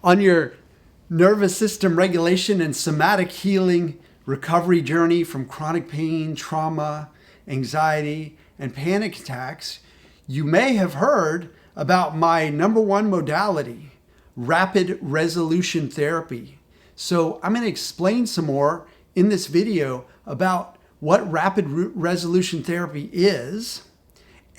On your nervous system regulation and somatic healing recovery journey from chronic pain, trauma, anxiety, and panic attacks, you may have heard about my number one modality, rapid resolution therapy. So I'm going to explain some more in this video about what rapid resolution therapy is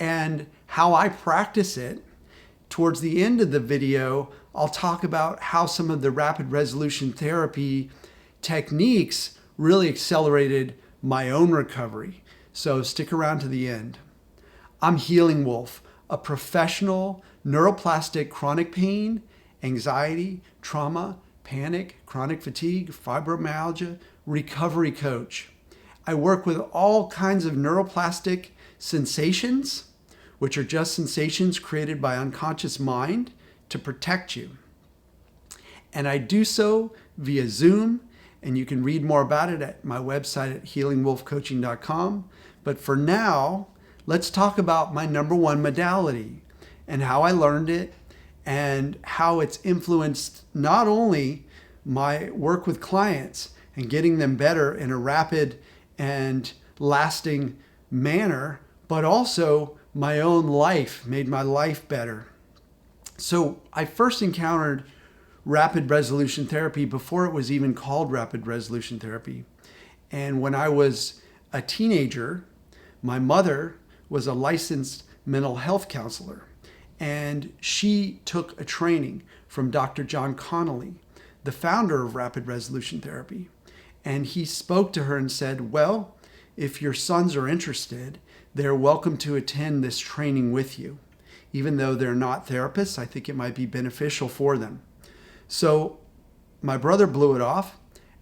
and how I practice it. Towards the end of the video, I'll talk about how some of the rapid resolution therapy techniques really accelerated my own recovery. So stick around to the end. I'm Healing Wolf, a professional neuroplastic chronic pain, anxiety, trauma, panic, chronic fatigue, fibromyalgia recovery coach. I work with all kinds of neuroplastic sensations, which are just sensations created by unconscious mind to protect you. And I do so via Zoom, and you can read more about it at my website at healingwolfcoaching.com. But for now, let's talk about my number one modality and how I learned it and how it's influenced not only my work with clients and getting them better in a rapid and lasting manner, but also my own life, made my life better. So I first encountered rapid resolution therapy before it was even called rapid resolution therapy. And when I was a teenager, my mother was a licensed mental health counselor, and she took a training from Dr. John Connolly, the founder of rapid resolution therapy. And he spoke to her and said, well, if your sons are interested, they're welcome to attend this training with you. Even though they're not therapists, I think it might be beneficial for them. So my brother blew it off,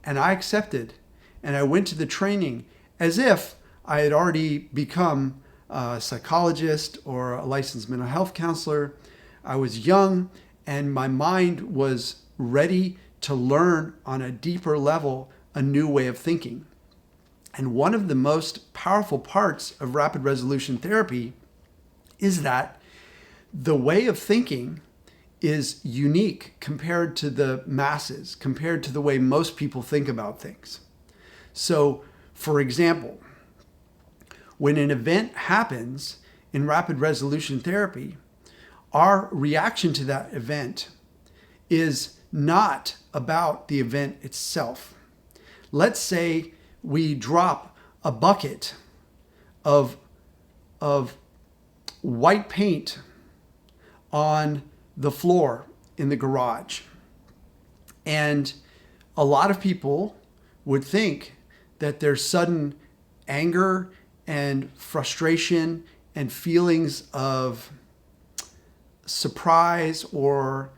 and I accepted. And I went to the training as if I had already become a psychologist or a licensed mental health counselor. I was young, and my mind was ready to learn on a deeper level a new way of thinking. And one of the most powerful parts of rapid resolution therapy is that the way of thinking is unique compared to the masses, compared to the way most people think about things. So, for example, when an event happens in rapid resolution therapy, our reaction to that event is not about the event itself. Let's say we drop a bucket of white paint on the floor in the garage. And a lot of people would think that there's sudden anger and frustration and feelings of surprise or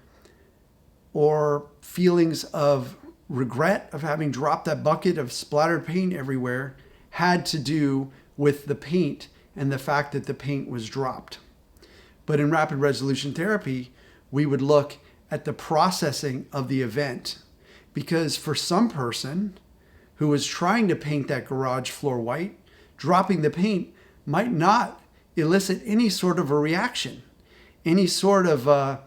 feelings of regret of having dropped that bucket of splattered paint everywhere had to do with the paint and the fact that the paint was dropped. But in rapid resolution therapy, we would look at the processing of the event, because for some person who was trying to paint that garage floor white, dropping the paint might not elicit any sort of a reaction, any sort of a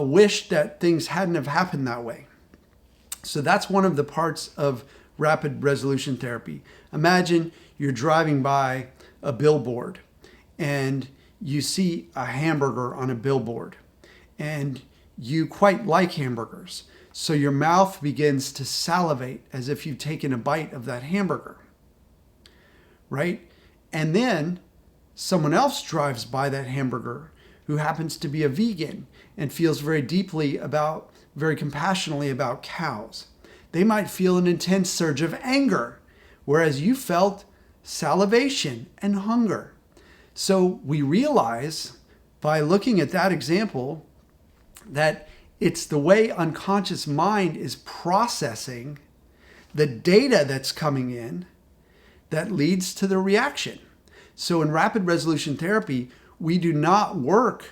wish that things hadn't have happened that way. So that's one of the parts of rapid resolution therapy. Imagine you're driving by a billboard and you see a hamburger on a billboard, and you quite like hamburgers. So your mouth begins to salivate as if you've taken a bite of that hamburger, right? And then someone else drives by that hamburger who happens to be a vegan and feels very compassionately about cows. They might feel an intense surge of anger, whereas you felt salivation and hunger. So we realize by looking at that example that it's the way unconscious mind is processing the data that's coming in that leads to the reaction. So in rapid resolution therapy, we do not work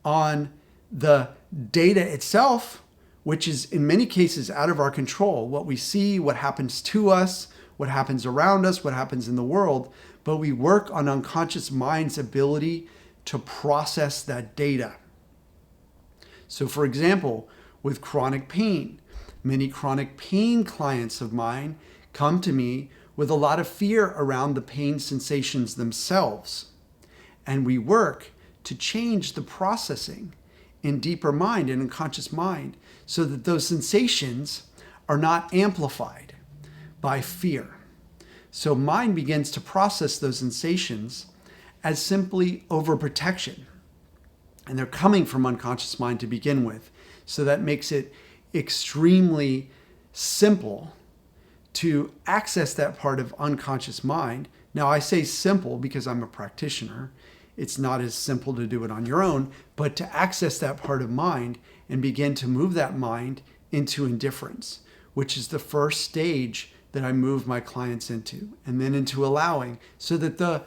on the data itself, which is in many cases out of our control. What we see, what happens to us, what happens around us, what happens in the world, but we work on unconscious mind's ability to process that data. So for example, with chronic pain. Many chronic pain clients of mine come to me with a lot of fear around the pain sensations themselves. And we work to change the processing in deeper mind and unconscious mind so that those sensations are not amplified by fear. So mind begins to process those sensations as simply overprotection. And they're coming from unconscious mind to begin with. So that makes it extremely simple to access that part of unconscious mind. Now, I say simple because I'm a practitioner. It's not as simple to do it on your own, but to access that part of mind and begin to move that mind into indifference, which is the first stage that I move my clients into, and then into allowing, so that the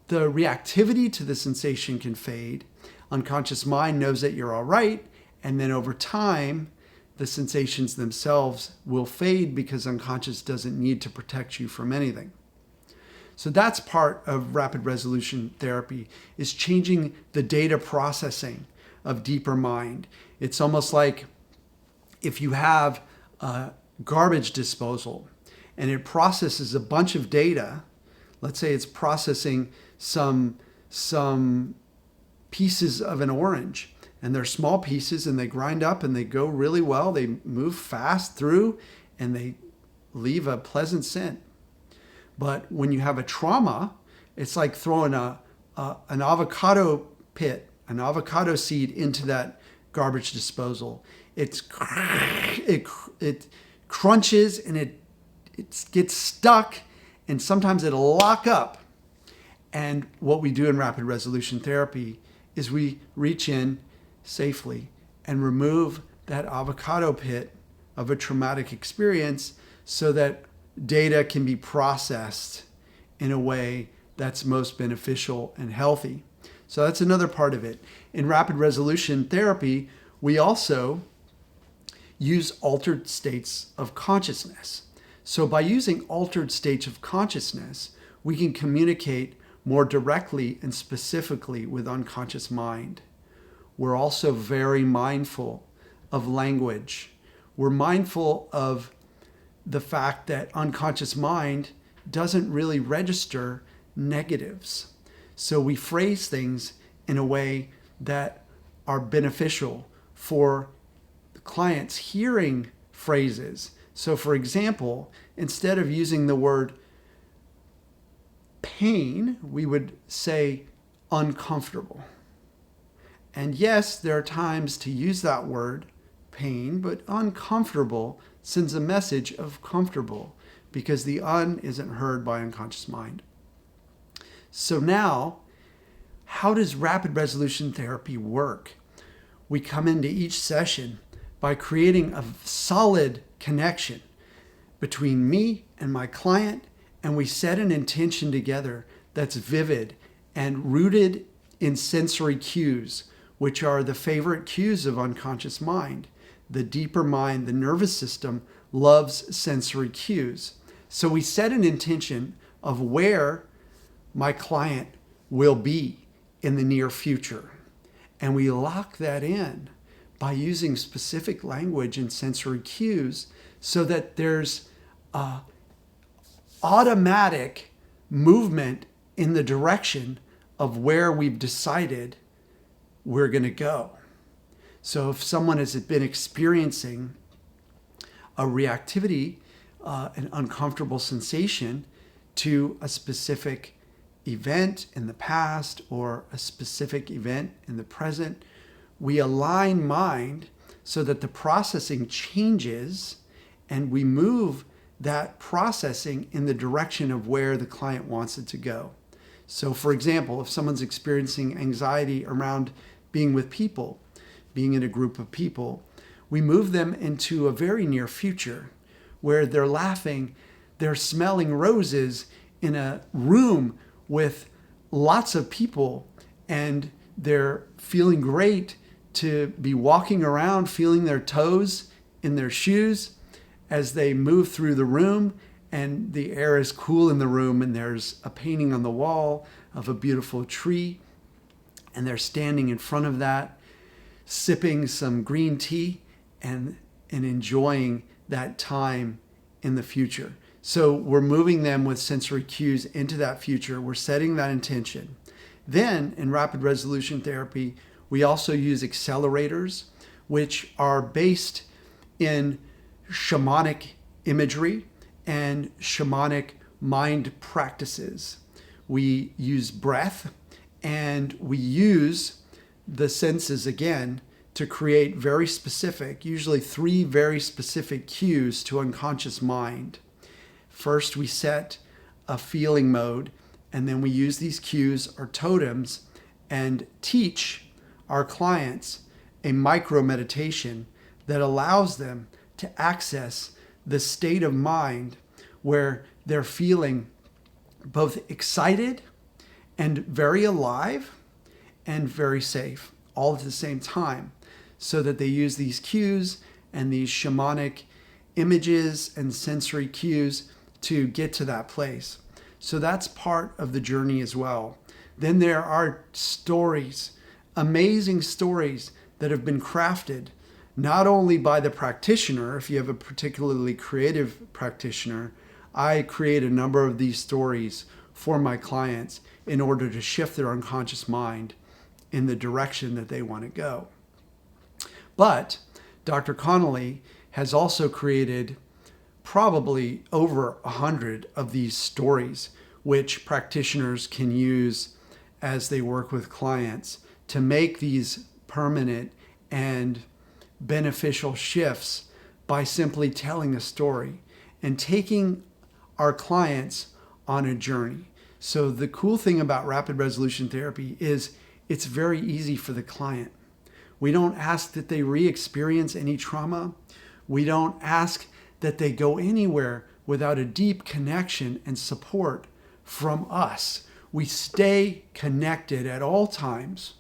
reactivity to the sensation can fade. Unconscious mind knows that you're all right, and then over time, the sensations themselves will fade because unconscious doesn't need to protect you from anything. So that's part of rapid resolution therapy, is changing the data processing of deeper mind. It's almost like if you have a garbage disposal and it processes a bunch of data. Let's say it's processing some pieces of an orange, and they're small pieces and they grind up and they go really well. They move fast through and they leave a pleasant scent. But when you have a trauma, it's like throwing an avocado pit, an avocado seed into that garbage disposal. It crunches and it gets stuck, and sometimes it'll lock up. And what we do in rapid resolution therapy is we reach in safely and remove that avocado pit of a traumatic experience so that data can be processed in a way that's most beneficial and healthy. So that's another part of it. In rapid resolution therapy, we also use altered states of consciousness. So by using altered states of consciousness, we can communicate more directly and specifically with unconscious mind. We're also very mindful of language. We're mindful of the fact that unconscious mind doesn't really register negatives. So we phrase things in a way that are beneficial for the clients hearing phrases. So for example, instead of using the word pain, we would say uncomfortable. And yes, there are times to use that word, pain, but uncomfortable sends a message of comfortable because the isn't heard by unconscious mind. So now, how does rapid resolution therapy work? We come into each session by creating a solid connection between me and my client, and we set an intention together that's vivid and rooted in sensory cues, which are the favorite cues of unconscious mind. The deeper mind, the nervous system, loves sensory cues. So we set an intention of where my client will be in the near future. And we lock that in by using specific language and sensory cues so that there's automatic movement in the direction of where we've decided we're going to go. So if someone has been experiencing a reactivity, an uncomfortable sensation to a specific event in the past or a specific event in the present, we align mind so that the processing changes and we move that processing in the direction of where the client wants it to go. So for example, if someone's experiencing anxiety around being with people, being in a group of people, we move them into a very near future where they're laughing, they're smelling roses in a room with lots of people, and they're feeling great to be walking around, feeling their toes in their shoes as they move through the room, and the air is cool in the room, and there's a painting on the wall of a beautiful tree, and they're standing in front of that, sipping some green tea and enjoying that time in the future. So we're moving them with sensory cues into that future. We're setting that intention. Then in rapid resolution therapy, we also use accelerators, which are based in shamanic imagery and shamanic mind practices. We use breath and we use the senses again to create very specific, usually 3 very specific cues to unconscious mind. First, we set a feeling mode, and then we use these cues or totems and teach our clients a micro meditation that allows them to access the state of mind where they're feeling both excited and very alive and very safe all at the same time, so that they use these cues and these shamanic images and sensory cues to get to that place. So that's part of the journey as well. Then there are stories, amazing stories that have been crafted not only by the practitioner. If you have a particularly creative practitioner, I create a number of these stories for my clients in order to shift their unconscious mind in the direction that they want to go. But Dr. Connolly has also created probably over 100 of these stories, which practitioners can use as they work with clients to make these permanent and beneficial shifts by simply telling a story and taking our clients on a journey. So the cool thing about rapid resolution therapy is it's very easy for the client. We don't ask that they re-experience any trauma. We don't ask that they go anywhere without a deep connection and support from us. We stay connected at all times.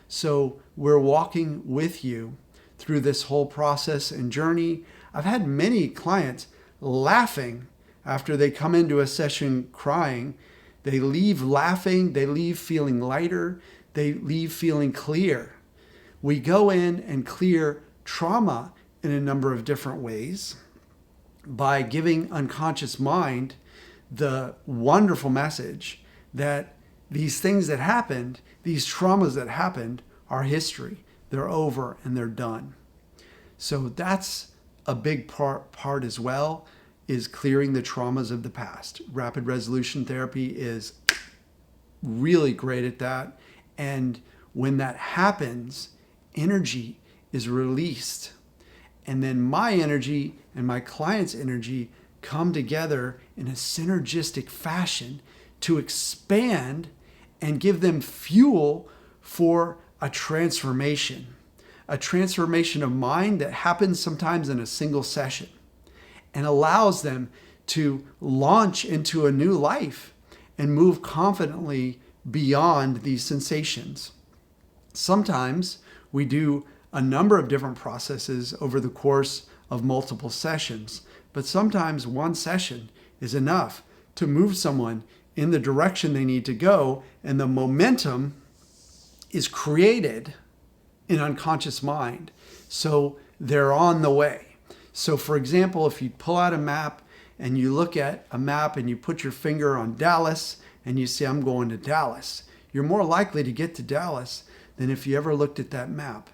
So we're walking with you through this whole process and journey. I've had many clients laughing after they come into a session crying. They leave laughing, they leave feeling lighter, they leave feeling clear. We go in and clear trauma in a number of different ways by giving unconscious mind the wonderful message that these things that happened, these traumas that happened, are history. They're over and they're done. So that's a big part as well, is clearing the traumas of the past. Rapid resolution therapy is really great at that. And when that happens, energy is released. And then my energy and my client's energy come together in a synergistic fashion to expand and give them fuel for a transformation of mind that happens sometimes in a single session and allows them to launch into a new life and move confidently beyond these sensations. Sometimes we do a number of different processes over the course of multiple sessions, but sometimes one session is enough to move someone in the direction they need to go, and the momentum is created in unconscious mind. So they're on the way. So for example, if you pull out a map and you look at a map and you put your finger on Dallas and you say, I'm going to Dallas, you're more likely to get to Dallas than if you ever looked at that map.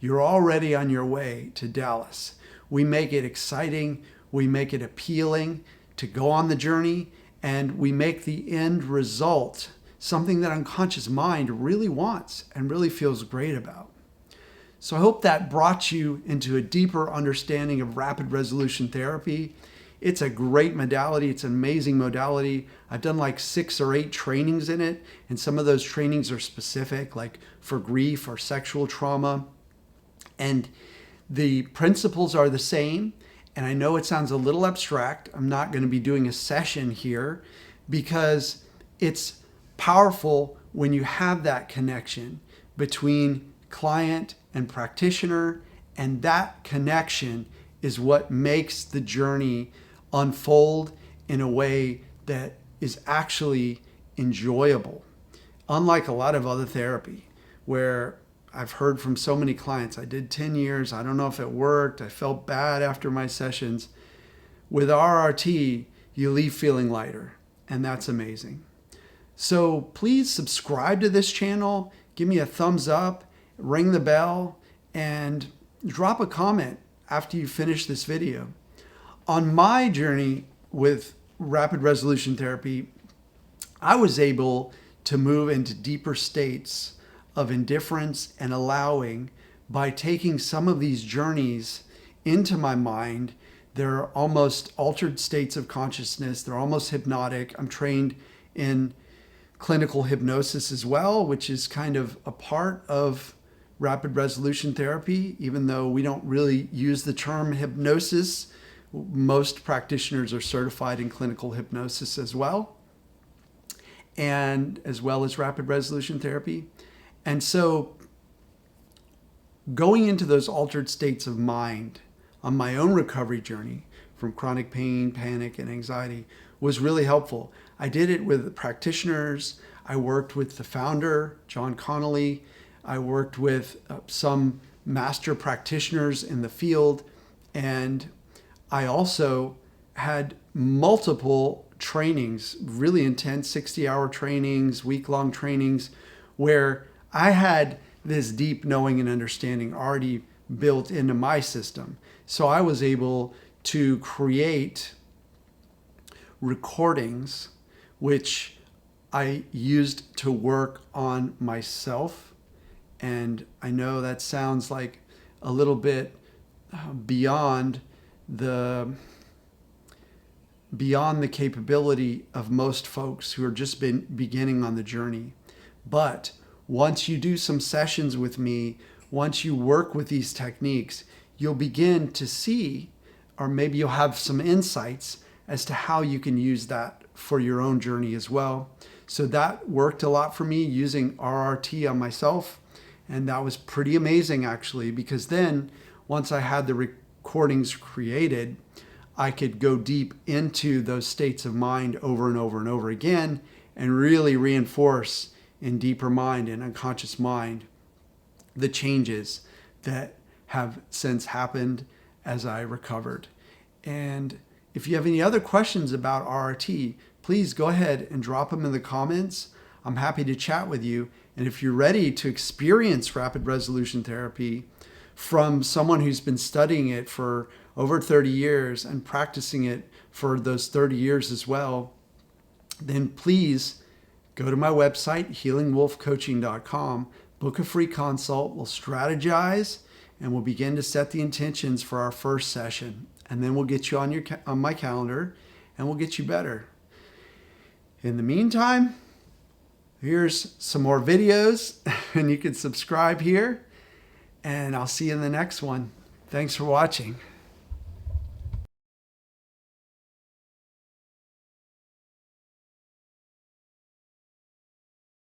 You're already on your way to Dallas. We make it exciting. We make it appealing to go on the journey, and we make the end result something that unconscious mind really wants and really feels great about. So I hope that brought you into a deeper understanding of rapid resolution therapy. It's a great modality. It's an amazing modality. I've done like 6 or 8 trainings in it, and some of those trainings are specific, like for grief or sexual trauma. And the principles are the same. And I know it sounds a little abstract. I'm not going to be doing a session here because it's powerful when you have that connection between client and practitioner, and that connection is what makes the journey unfold in a way that is actually enjoyable. Unlike a lot of other therapy where I've heard from so many clients, I did 10 years, I don't know if it worked, I felt bad after my sessions. With RRT, you leave feeling lighter, and that's amazing. So please subscribe to this channel, give me a thumbs up, ring the bell, and drop a comment after you finish this video. On my journey with rapid resolution therapy, I was able to move into deeper states of indifference and allowing by taking some of these journeys into my mind. They're almost altered states of consciousness. They're almost hypnotic. I'm trained in clinical hypnosis as well, which is kind of a part of rapid resolution therapy, even though we don't really use the term hypnosis. Most practitioners are certified in clinical hypnosis as well, and as well as rapid resolution therapy. And so going into those altered states of mind on my own recovery journey from chronic pain, panic, and anxiety was really helpful. I did it with practitioners. I worked with the founder, John Connolly. I worked with some master practitioners in the field. And I also had multiple trainings, really intense 60-hour trainings, week-long trainings, where I had this deep knowing and understanding already built into my system. So I was able to create recordings which I used to work on myself. And I know that sounds like a little bit beyond the capability of most folks who are just beginning on the journey. But once you do some sessions with me, once you work with these techniques, you'll begin to see, or maybe you'll have some insights as to how you can use that for your own journey as well. So that worked a lot for me using RRT on myself. And that was pretty amazing actually, because then once I had the recordings created, I could go deep into those states of mind over and over and over again and really reinforce in deeper mind and unconscious mind the changes that have since happened as I recovered. And if you have any other questions about RRT, please go ahead and drop them in the comments. I'm happy to chat with you. And if you're ready to experience rapid resolution therapy from someone who's been studying it for over 30 years and practicing it for those 30 years as well, then please go to my website, healingwolfcoaching.com, book a free consult. We'll strategize and we'll begin to set the intentions for our first session. And then we'll get you on my calendar and we'll get you better. In the meantime, here's some more videos and you can subscribe here and I'll see you in the next one. Thanks for watching.